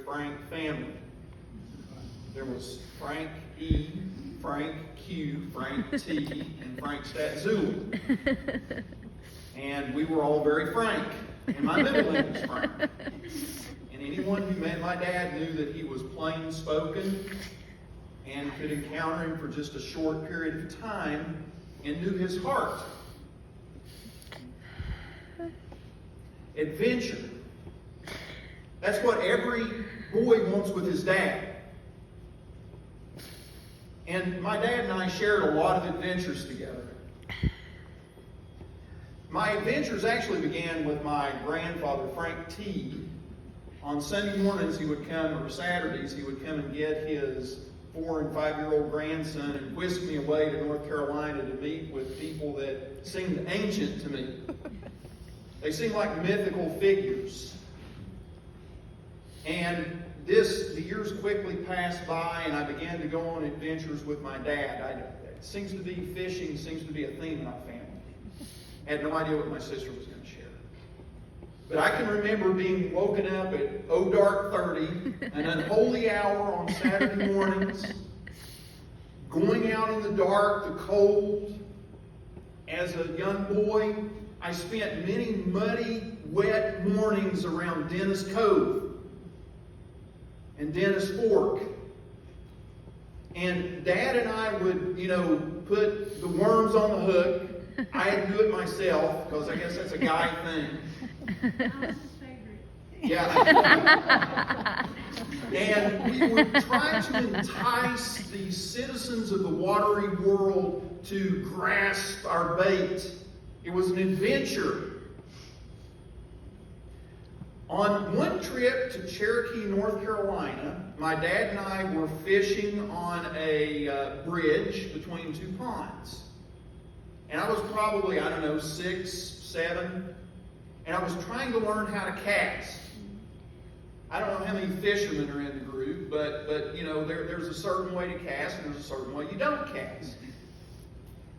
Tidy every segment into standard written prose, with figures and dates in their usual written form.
Frank family. There was Frank E., Frank Q., Frank T., and Frank Statzuli. And we were all very frank. And my middle name was Frank. And anyone who met my dad knew that he was plain spoken and could encounter him for just a short period of time and knew his heart. Adventure. That's what every boy wants with his dad. And my dad and I shared a lot of adventures together. My adventures actually began with my grandfather, Frank T. On Sunday mornings he would come, or Saturdays, he would come and get his 4- and 5-year-old grandson and whisk me away to North Carolina to meet with people that seemed ancient to me. They seemed like mythical figures. And the years quickly passed by, and I began to go on adventures with my dad. Fishing seems to be a theme in our family. I had no idea what my sister was going to share. But I can remember being woken up at dark 30, an unholy hour on Saturday mornings, going out in the dark, the cold. As a young boy, I spent many muddy, wet mornings around Dennis Cove and Dennis Fork. And Dad and I would, put the worms on the hook. I had to do it myself, because I guess that's a guy thing. Yeah. And we would try to entice the citizens of the watery world to grasp our bait. It was an adventure. On one trip to Cherokee, North Carolina, my dad and I were fishing on a bridge between two ponds. And I was probably, 6, 7, and I was trying to learn how to cast. I don't know how many fishermen are in the group, but there's a certain way to cast and there's a certain way you don't cast.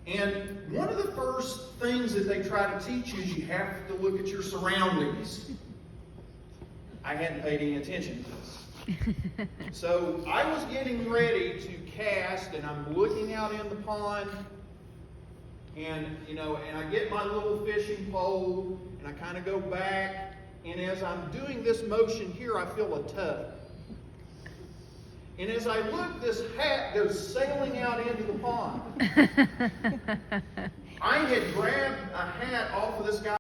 And one of the first things that they try to teach you is you have to look at your surroundings. I hadn't paid any attention to this. So I was getting ready to cast, and I'm looking out in the pond, and I get my little fishing pole, and I kind of go back, and as I'm doing this motion here, I feel a tug. And as I look, this hat goes sailing out into the pond. I had grabbed a hat off of this guy.